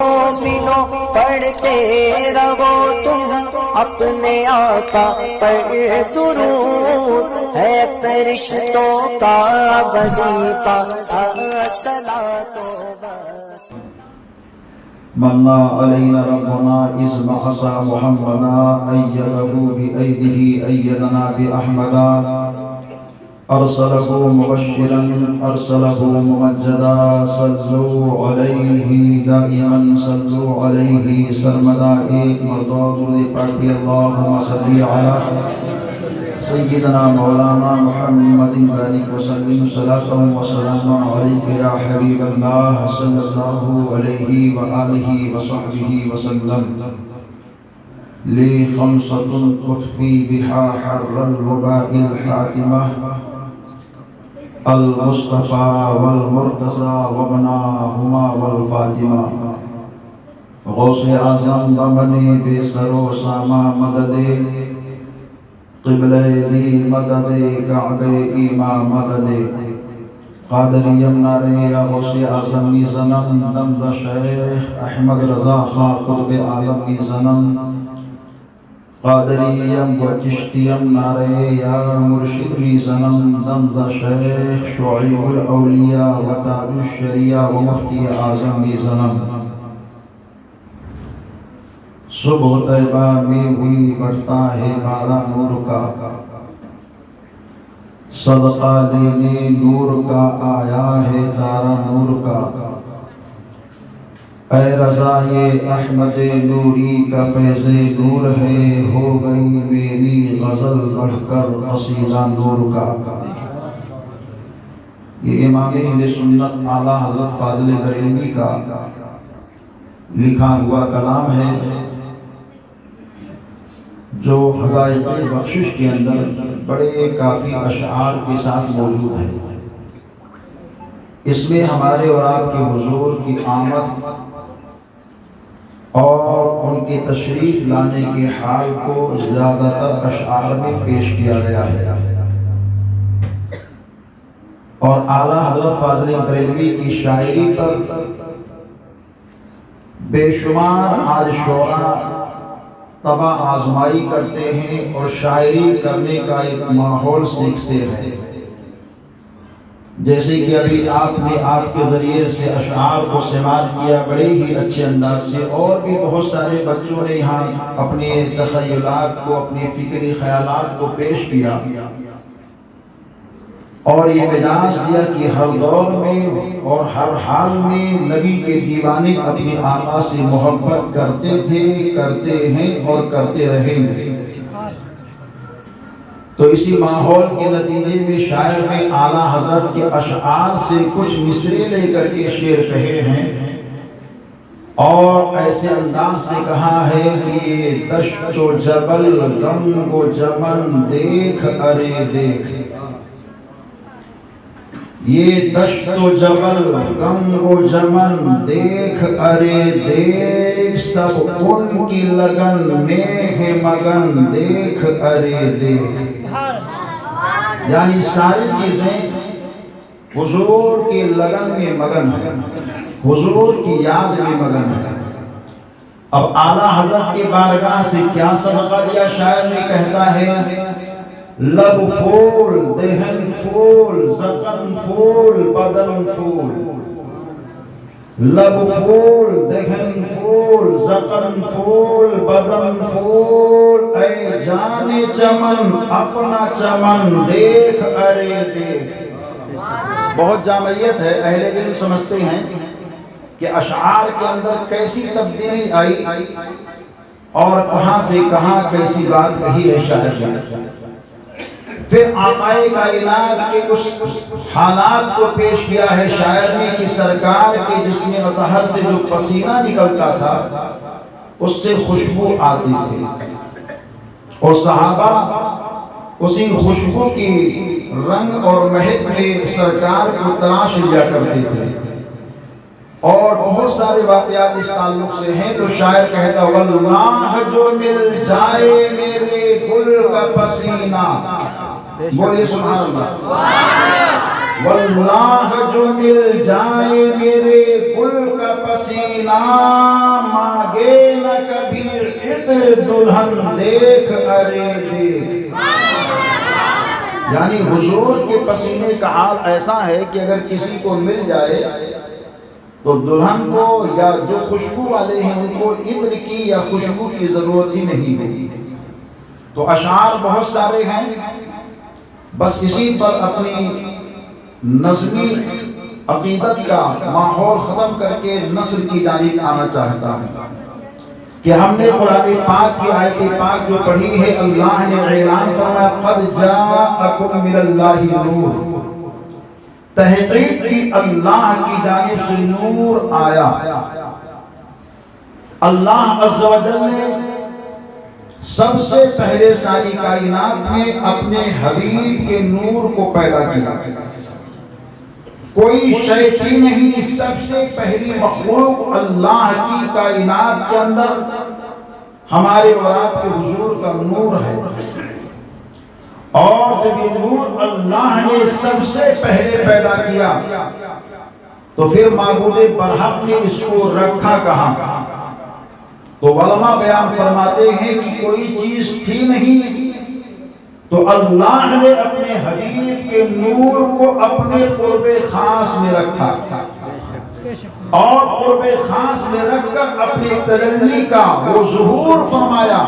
مومنوں پڑھتے رہو تم اپنے آقا پر درود، ہے فرشتوں کا وظیفہ الصلاۃ و من علينا ربنا إذ بعث محمدا أيده بأيده أيدنا بأحمدا أرسله مبشرا أرسله ممجدا صلوا عليه دائما صلوا عليه سرمدا ایک مرتبہ پڑھتے اللهم صل على سيدنا مولانا محمد بارك وسلم صلاة وسلاما عليك يا حبيب الله صلى الله عليه وآله وصحبه وسلم. لي خمسة تطفي بها حر الوباء الحاتمة المصطفى والمرتضى وابناهما والفاطمة. غوث اعظم بمنی بے سر و ساما مدد قبلہ دی مدد کعبہ ایمام مدد قادریم نارے یا غوث اعظم کی زنم دمز شیخ احمد رضا خان قطب عالم کی زنم قادریم و چشتیم نارے یا مرشد کی زنم دمز شیخ شعیب الاولیاء و تاج الشریعہ و مفتی اعظم کی زنم. صبح طیبہ میں ہوئی بڑھتا ہے بالا نور کا، صدقہ لینے نور کا آیا ہے تارا نور کا. اے رضا یہ احمد نوری کا فیض نور ہے، ہو گئی میری غزل بڑھ کر قصیدہ نور کا. یہ امام اہل سنت اعلیٰ حضرت فاضل بریلوی کا لکھا ہوا کلام ہے جو حقائق بخشش کے اندر بڑے کافی اشعار کے ساتھ موجود ہے. اس میں ہمارے اور آپ کے حضور کی آمد اور ان کی تشریف لانے کے حال کو زیادہ تر اشعار میں پیش کیا گیا ہے. اور اعلیٰ حضرت فاضل بریلوی کی شاعری پر بے شمار آج شعراء طبع آزمائی کرتے ہیں اور شاعری کرنے کا ایک ماحول سیکھتے ہیں. جیسے کہ ابھی آپ نے آپ کے ذریعے سے اشعار کو سماعت کیا بڑے ہی اچھے انداز سے، اور بھی بہت سارے بچوں نے یہاں اپنے تخیلات کو، اپنے فکری خیالات کو پیش کیا اور یہ مجاز دیا کہ ہر دور میں اور ہر حال میں نبی کے دیوانے اپنے آقا سے محبت کرتے تھے، کرتے ہیں اور کرتے رہیں گے. تو اسی ماحول کے نتیجے میں شاعر نے اعلیٰ حضرت کے اشعار سے کچھ مصرے لے کر کے شعر کہے ہیں اور ایسے انداز سے کہا ہے کہ یہ دشت و جبل غم و جمن دیکھ ارے دیکھ. یہ دشت و جبل غم و جمن دیکھ ارے دیکھ، سب ان کی لگن میں ہے مگن دیکھ ارے دیکھ. یعنی ساری چیزیں حضور کی لگن میں مگن ہے، حضور کی یاد میں مگن ہے. اب اعلیٰ حضرت کے بارگاہ سے کیا صدقہ دیا؟ شاعر نے کہتا ہے لب پھول دہن پھول زکن پھول بدن پھول، لب پھول دہن پھول زکن پھول بدن پھول، اے جان چمن اپنا چمن دیکھ ارے دیکھ. بہت جامعیت ہے. اہل علم سمجھتے ہیں کہ اشعار کے اندر کیسی تبدیلی آئی اور کہاں سے کہاں کیسی بات کہی ہے شاعر نے. پھر آقائے کائنات کے اس حالات کو پیش کیا ہے شاعر نے کہ سرکار کے جسم مطہر سے جو پسینہ نکلتا تھا اس سے خوشبو آتی تھی اور صحابہ اسی خوشبو کی رنگ اور مہک میں سرکار کو تلاش لیا کرتے تھے. اور بہت سارے واقعات اس تعلق سے ہیں. تو شاعر کہتا واللہ جو مل جائے میرے گل کا پسینہ، بولیے سبحان اللہ. واللہ جو مل جائے میرے گل کا پسینہ، مانگے نہ کبھی عطر دلہن دیکھ ارے دیکھ۔ یعنی حضور کے پسینے کا حال ایسا ہے کہ اگر کسی کو مل جائے تو دلہن کو یا جو خوشبو والے ہیں ان کو عطر کی یا خوشبو کی ضرورت ہی نہیں ہوگی۔ تو اشعار بہت سارے ہیں، بس اسی پر اپنی نظمی عقیدت کا ماحول ختم کر کے نثر کی جانب آنا چاہتا ہوں کہ ہم نے قرآن پاک کی آیت پاک جو پڑھی ہے، اللہ نے اعلان فرمایا قد جاءکم من اللہ نور، تحقیق کی اللہ کی جانب سے نور آیا۔ اللہ عز و جل نے سب سے پہلے ساری کائنات میں اپنے حبیب کے نور کو پیدا کیا۔ کوئی شے تھی نہیں، سب سے پہلی مخلوق اللہ کی کائنات کے اندر ہمارے اور آپ کے حضور کا نور ہے، اور جب یہ نور اللہ نے سب سے پہلے پیدا کیا تو پھر معبود برحق نے اس کو رکھا کہاں؟ تو علماء بیان فرماتے ہیں کہ کوئی چیز تھی نہیں تو اللہ نے اپنے حبیب کے نور کو اپنے قرب خاص میں رکھا، اور قرب خاص میں رکھ کر اپنے تجلی کا وہ ظہور فرمایا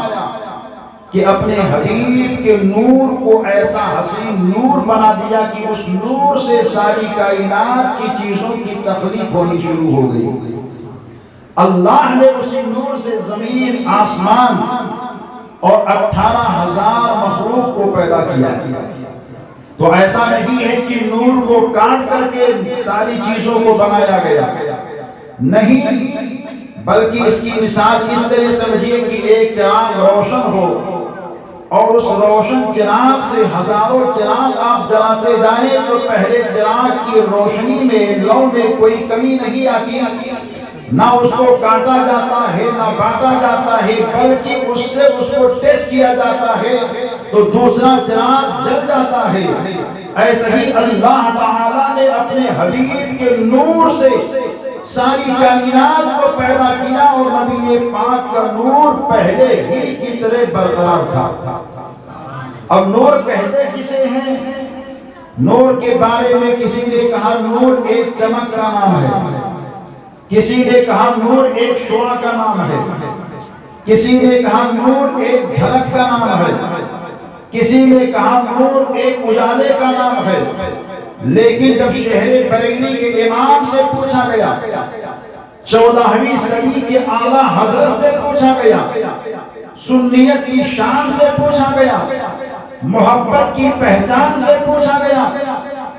کہ اپنے حبیب کے نور کو ایسا حسین نور بنا دیا کہ اس نور سے ساری کائنات کی چیزوں کی تخلیق ہونی شروع ہو گئی۔ اللہ نے اسی نور سے زمین، آسمان اور 18,000 مخلوق کو پیدا کیا۔ تو ایسا نہیں ہے کہ نور کو کاٹ کر کے ساری چیزوں کو بنایا گیا، نہیں، بلکہ اس کی مثال اس طرح سمجھیے کہ ایک چراغ روشن ہو اور اس روشن چراغ سے ہزاروں چراغ آپ جلاتے جائیں تو پہلے چراغ کی روشنی میں، لو میں کوئی کمی نہیں آتی، نہ اس کو کاٹا جاتا ہے نہ بانٹا جاتا ہے، بلکہ اس سے اس کو ٹچ کیا جاتا ہے تو دوسرا چراغ جل جاتا ہے۔ ایسے ہی اللہ تعالیٰ نے اپنے حبیب کے نور سے ساری کائنات کو پیدا کیا، اور نبی پاک کا نور پہلے ہی کی طرح برقرار تھا۔ اب نور کہتے کسے ہیں؟ نور کے بارے میں کسی نے کہا نور ایک چمک کا نام ہے، کسی نے کہا نور ایک شعاع کا نام ہے، کسی نے کہا نور ایک جھلک کا نام ہے، کسی نے کہا نور ایک اجالے کا نام ہے۔ لیکن جب شہر بریلی کے امام سے پوچھا گیا، 14ویں صدی کے اعلیٰ حضرت سے پوچھا گیا، سنیت کی شان سے پوچھا گیا، محبت کی پہچان سے پوچھا گیا،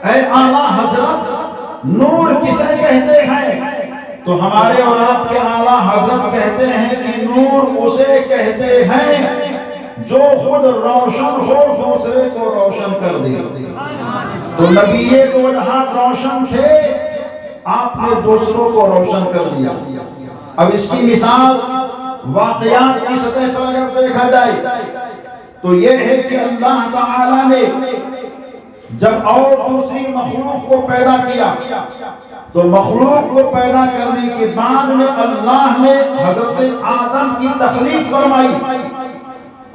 اے اعلیٰ حضرت نور کسے کہتے ہیں؟ تو ہمارے اور آپ کے اعلیٰ حضرت کہتے ہیں کہ نور اسے کہتے ہیں جو خود روشن ہو دوسرے کو روشن کر دے۔ تو نبی تو جہاں روشن تھے، آپ نے دوسروں کو روشن کر دیا۔ اب اس کی مثال واقعات کی سطح پر اگر دیکھا جائے تو یہ ہے کہ اللہ تعالیٰ نے جب اور دوسری مخلوق کو پیدا کیا تو مخلوق کو پیدا کرنے کے بعد میں اللہ نے حضرت آدم کی تخلیق فرمائی،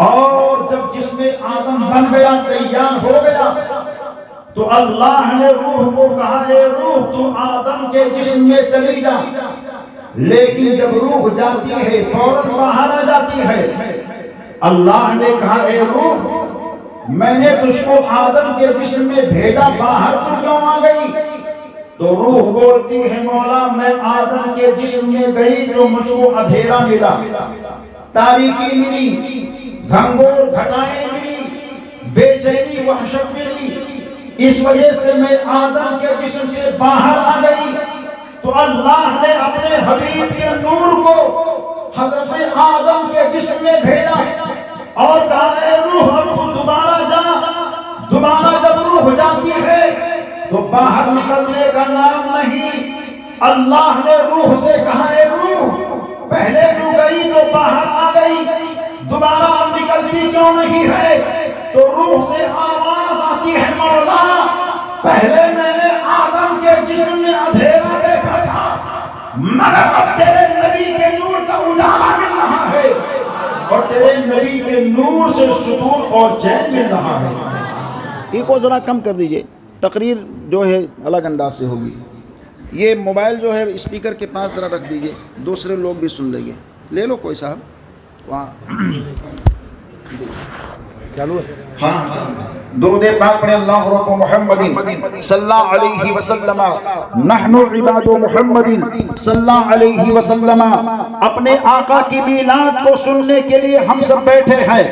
اور جب جسم آدم بن گیا، تیار ہو گیا، تو اللہ نے روح کو کہا اے روح تو آدم کے جسم میں چلی جا، لیکن جب روح جاتی ہے فوراً باہر آ جاتی ہے۔ اللہ نے کہا اے روح میں نے تجھ کو آدم کے جسم میں بھیجا، باہر تو کیوں آ گئی؟ تو روح بولتی ہے مولا میں آدم کے جسم میں گئی تو مجھ کو اندھیرا ملا، تاریکی ملی، گھنگور گھٹائیں ملی، بے چینی وحشت ملی، اس وجہ سے میں آدم کے جسم سے باہر آ گئی۔ تو اللہ نے اپنے حبیب کے نور کو حضرت آدم کے جسم میں بھیجا اور کہا اے روح اب تو دوبارہ جا۔ دوبارہ جب روح جاتی ہے تو باہر نکلنے کا نام نہیں، اللہ نے روح سے کہا اے روح پہلے تو گئی تو باہر آ گئی، دوبارہ اب نکلتی کیوں نہیں ہے؟ تو روح سے آواز آتی ہے مولا پہلے میں نے مگر اب تیرے نبی کے نور کا اجالا مل رہا ہے اور تیرے نبی کے نور سے سکون اور چین مل رہا ہے۔ کو ذرا کم کر دیجئے، تقریر جو ہے الگ انداز سے ہوگی۔ یہ موبائل جو ہے اسپیکر کے پاس ذرا رکھ دیجئے، دوسرے لوگ بھی سن لیں گے۔ لے لو کوئی صاحب وہاں چالو ہے۔ ہاں درود پاک پڑھیں، اللہ رب محمد صلی اللہ علیہ وسلم، نحن عباد محمد صلی اللہ علیہ وسلم۔ اپنے آقا کی میلاد کو سننے کے لیے ہم سب بیٹھے ہیں،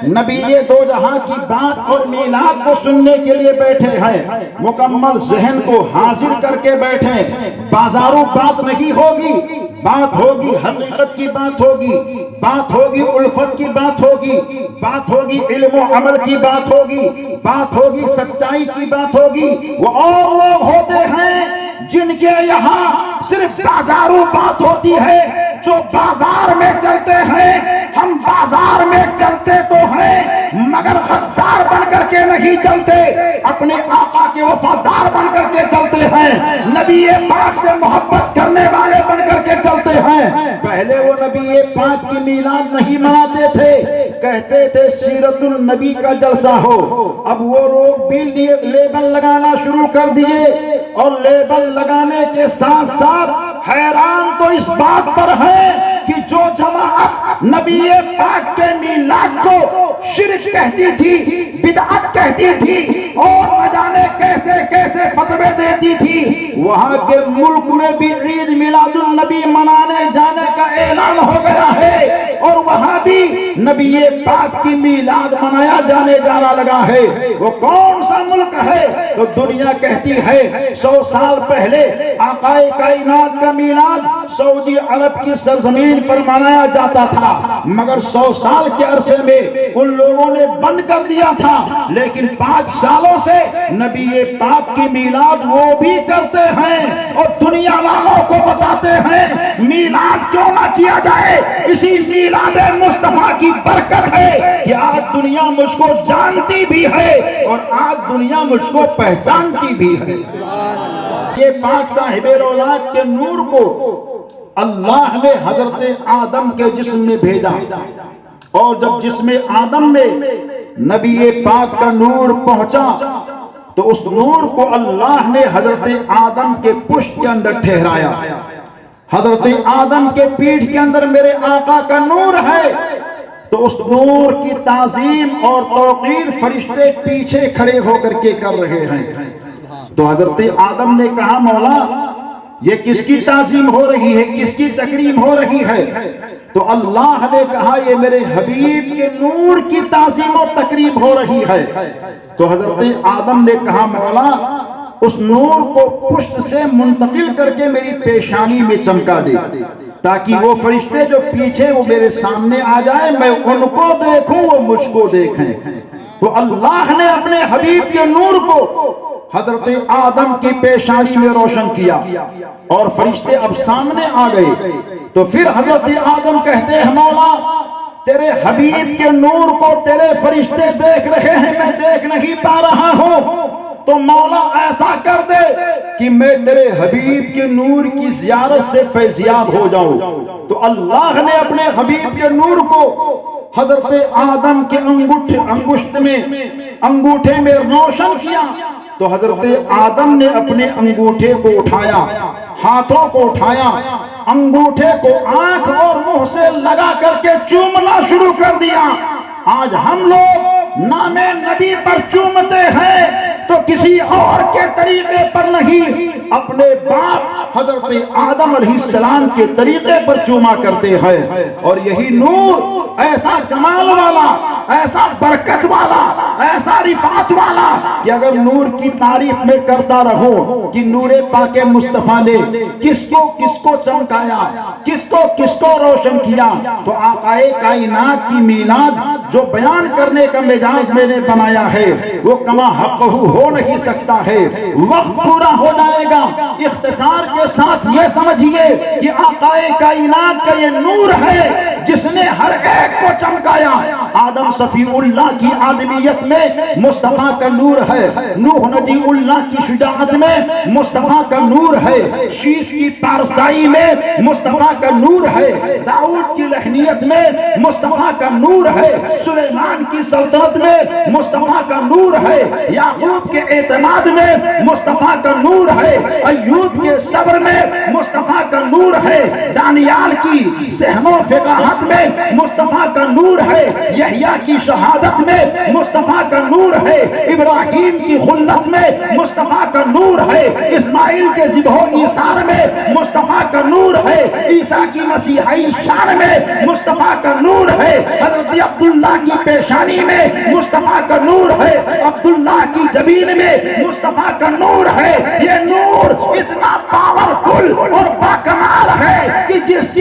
نبی دو جہاں کی بات اور میلاد کو سننے کے لیے بیٹھے ہیں۔ مکمل ذہن کو حاضر کر کے بیٹھیں، بازاروں بات نہیں ہوگی، بات ہوگی حقیقت کی، بات ہوگی، بات ہوگی الفت کی، بات ہوگی، بات ہوگی علم و عمل کی، بات ہوگی، بات ہوگی سچائی کی، بات ہوگی۔ وہ اور لوگ ہوتے ہیں جن کے یہاں صرف بازاروں بات ہوتی ہے، جو بازار میں چلتے ہیں۔ ہم بازار میں چلتے تو ہیں مگر غدار بن کر کے نہیں چلتے، اپنے آقا کے وفادار بن کر کے چلتے ہیں، نبی پاک سے محبت کرنے والے بن کر کے چلتے ہیں۔ پہلے وہ نبی پاک کی میلاد نہیں مناتے تھے، کہتے تھے سیرت النبی کا جلسہ ہو۔ اب وہ لوگ بھی لیبل لگانا شروع کر دیے، اور لیبل لگانے کے ساتھ ساتھ حیران تو اس بات پر ہے کہ جو جماعت نبی پاک کے میلاد کو شرک کہتی تھی، بدعت کہتی تھی، اور نہ جانے کیسے کیسے فتوے دیتی تھی، وہاں کے ملک میں بھی عید میلاد النبی منانے جانے کا اعلان ہو گیا ہے، اور وہاں بھی نبی پاک کی میلاد منایا جانا لگا ہے۔ وہ کون سا ملک ہے؟ تو دنیا کہتی ہے 100 سال پہلے آقا کائنات کا میلاد سعودی عرب کی سرزمین پر منایا جاتا تھا، مگر 100 سال کے عرصے میں ان لوگوں نے بند کر دیا تھا، لیکن 5 سالوں سے نبی پاک کی میلاد وہ بھی کرتے ہیں، اور دنیا والوں کو بتاتے ہیں میلاد کیوں نہ کیا جائے۔ اسی میلاد مصطفیٰ کی برکت ہے کہ آج دنیا مجھ کو جانتی بھی ہے اور آج دنیا مجھ کو پہچانتی بھی ہے۔ یہ پاک صاحب رونق کے نور کو اللہ نے حضرت آدم کے جسم میں بھیجا، اور جب جسم آدم میں نبی پاک کا نور پہنچا تو اس نور کو اللہ نے حضرت آدم کے پشت کے اندر ٹھہرایا۔ حضرت آدم کے پیٹھ کے اندر میرے آقا کا نور ہے، تو اس نور کی تعظیم اور توقیر فرشتے پیچھے کھڑے ہو کر کے کر رہے ہیں۔ تو حضرت آدم نے کہا مولا یہ کس کی تعظیم ہو رہی ہے، کس کی تکریم ہو رہی ہے؟ تو اللہ نے کہا یہ میرے حبیب کے نور کی تعظیم و تکریم ہو رہی ہے۔ تو حضرت آدم نے کہا مولا اس نور کو پشت سے منتقل کر کے میری پیشانی میں چمکا دے، تاکہ وہ فرشتے جو پیچھے وہ میرے سامنے آ جائے، میں ان کو دیکھوں وہ مجھ کو دیکھیں۔ تو اللہ نے اپنے حبیب کے نور کو حضرت آدم کی پیشانی میں روشن کیا، اور فرشتے اب سامنے آ گئے۔ تو پھر حضرت آدم کہتے ہیں مولا تیرے حبیب کے نور کو تیرے فرشتے دیکھ رہے ہیں، میں دیکھ نہیں پا رہا ہوں، تو مولا ایسا کر دے کہ میں تیرے حبیب کے نور کی زیارت سے فیضیاب ہو جاؤں۔ تو اللہ نے اپنے حبیب کے نور کو حضرت آدم کے انگوٹھے میں روشن کیا۔ تو حضرت آدم نے اپنے انگوٹھے کو اٹھایا، ہاتھوں کو اٹھایا، انگوٹھے کو آنکھ اور منہ سے لگا کر کے چومنا شروع کر دیا۔ آج ہم لوگ نام نبی پر چومتے ہیں تو کسی اور کے طریقے پر نہیں، اپنے باپ حضرت آدم علیہ السلام کے طریقے پر چوما کرتے ہیں۔ اور یہی نور ایسا جمال والا، ایسا برکت والا، ایسا رفعت والا کہ اگر نور کی تعریف میں کرتا رہوں کہ نور پاک مصطفیٰ نے کس کو چمکایا، کس کو روشن کیا، تو آقا کائنات کی میلاد جو بیان کرنے کا مزاج میں نے بنایا ہے وہ کما حق ہو نہیں سکتا ہے۔ وقت پورا ہو جائے گا، اختصار کے ساتھ یہ سمجھیے کہ آقا کائنات کا یہ نور ہے جس نے ہر ایک کو چمکایا۔ آدم صفی اللہ کی آدمیت میں مصطفیٰ کا نور ہے، نوح نبی اللہ کی شجاعت میں مصطفیٰ کا نور ہے، شیش کی پارسائی میں مصطفیٰ کا نور ہے، داؤد کی لحنیت میں مصطفیٰ کا نور ہے، سلیمان کی سلطنت میں مصطفیٰ کا نور ہے، یعقوب کے اعتماد میں مصطفیٰ کا نور ہے، ایوب کے صبر میں مصطفیٰ کا نور ہے، دانیال کی سہم و فقاہت میں مصطفیٰ کا نور ہے، یحییٰ کی شہادت میں مصطفیٰ کا نور ہے، ابراہیم کی خلت میں مصطفیٰ کا نور ہے، اسماعیل کے ذبح و ایثار میں مصطفیٰ کا نور ہے، عیسیٰ کی مسیحائی شان میں مصطفیٰ کا نور ہے، حضرت عبداللہ کی پیشانی میں مصطفیٰ کا نور ہے، عبداللہ کی جبین میں مصطفیٰ کا نور ہے۔ یہ نور اتنا پاورفل اور باکمال ہے کہ جس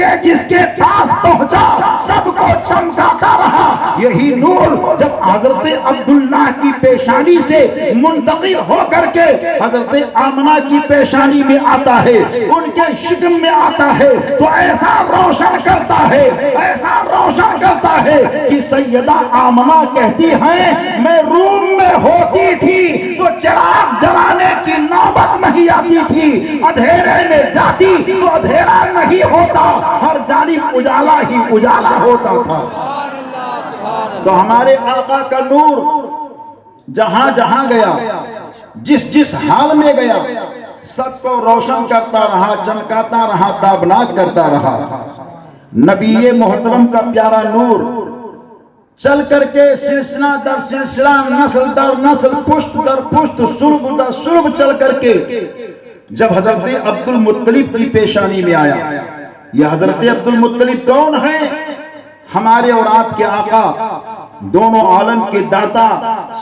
کے پاس پہنچا سب کو چمکاتا رہا۔ یہی نور جب حضرت عبداللہ کی پیشانی سے منتقل ہو کر کے حضرت آمنہ کی پیشانی میں آتا ہے، ان کے شکم میں آتا ہے، تو ایسا روشن کرتا ہے، ایسا روشن کرتا ہے کہ سیدہ آمنہ کہتی ہیں میں روم میں ہوتی تھی تو چراغ جلانے کی نوبت نہیں آتی تھی، اندھیرے میں جاتی تو اندھیرا نہیں ہوتا، ہر جانب اجالا ہی اجالا ہوتا تھا۔ تو ہمارے آقا کا نور جہاں جہاں گیا، جس حال میں گیا، سب کو روشن کرتا رہا، چمکاتا رہا، تابناک کرتا رہا۔ نبی محترم کا پیارا نور چل کر کے سلسلہ در سلسلہ، نسل در نسل، پشت در پشت، سلب در سلب چل کر کے جب حضرت عبد المطلب کی پیشانی میں آیا۔ یہ حضرت عبد المطلب کون ہیں؟ ہمارے اور آپ کے آقا، دونوں عالم کے داتا،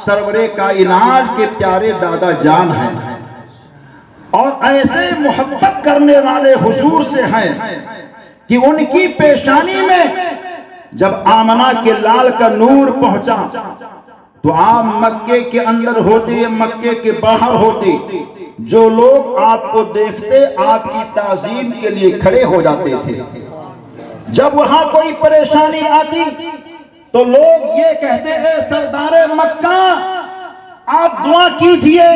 سرور کائنات کے پیارے دادا جان ہیں، اور ایسے محبت کرنے والے حضور سے ہیں کہ ان کی پیشانی میں جب آمنہ کے لال کا نور پہنچا تو آپ مکے کے اندر ہوتے یا مکے کے باہر ہوتے، جو لوگ آپ کو دیکھتے آپ کی تعظیم کے لیے کھڑے ہو جاتے تھے۔ جب وہاں کوئی پریشانی آتی تو لوگ یہ کہتے اے سردار مکہ آپ دعا کیجئے،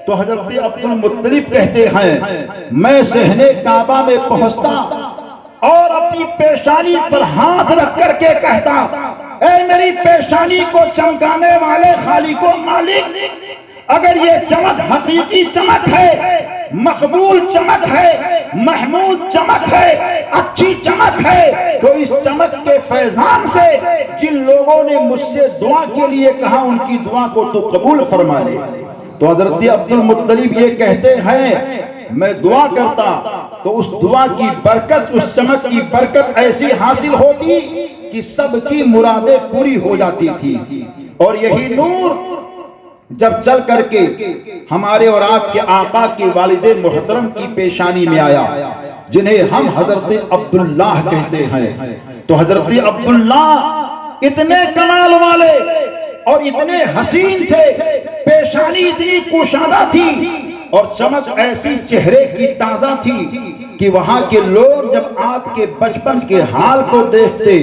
تو حضرت عبد المطلب کہتے ہیں میں صحن کعبہ میں پہنچتا اور اپنی پیشانی پر ہاتھ رکھ کر کے کہتا اے میری پیشانی کو چمکانے والے خالق و مالک، اگر یہ چمک حقیقی چمک ہے، مقبول چمک ہے، محمود چمک ہے، اچھی چمک ہے، تو اس چمک کے فیضان سے جن لوگوں نے مجھ سے دعا کے لیے کہا ان کی دعا کو تو قبول فرما لے۔ تو حضرت عبد المطلب یہ کہتے ہیں میں دعا کرتا تو اس دعا کی برکت، اس چمک کی برکت ایسی حاصل ہوتی کہ سب کی مرادیں پوری ہو جاتی تھی۔ اور یہی نور جب چل کر کے ہمارے اور آپ کے آقا کے والد محترم کی پیشانی میں آیا، جنہیں ہم حضرت عبداللہ کہتے ہیں، تو حضرت عبداللہ اتنے کمال والے اور اتنے حسین تھے، پیشانی اتنی کشادہ تھی اور چمک ایسی چہرے کی تازہ تھی کہ وہاں کے لوگ جب آپ کے بچپن کے حال کو دیکھتے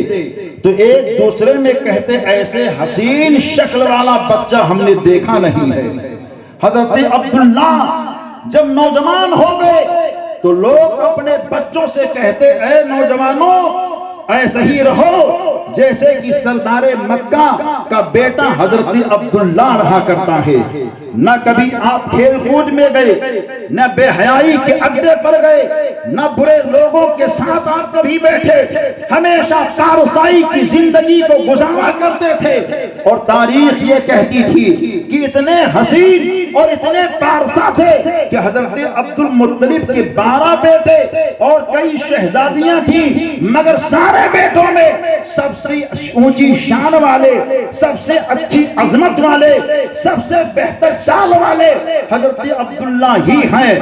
تو ایک دوسرے میں کہتے ایسے حسین شکل والا بچہ ہم نے دیکھا نہیں ہے۔ حضرت عبداللہ جب نوجوان ہو گئے تو لوگ اپنے بچوں سے کہتے اے نوجوانوں ایسے ہی رہو جیسے کہ سردار مکہ کا بیٹا حضرت عبداللہ رہا کرتا ہے۔ نہ کبھی آپ کھیل کود میں گئے، نہ بے حیائی کے اڈے پر گئے، نہ برے لوگوں کے ساتھ آپ کبھی بیٹھے، ہمیشہ پارسائی کی زندگی کو گزارا کرتے تھے۔ اور تاریخ یہ کہتی تھی کہ اتنے حسین اور اتنے پارسا تھے کہ حضرت عبد المطلب کے 12 بیٹے اور کئی شہزادیاں تھیں، مگر سارے بیٹوں میں سب سے اونچی شان والے، سب سے اچھی عظمت والے، سب سے بہتر چال والے حضرت عبداللہ ہی ہیں۔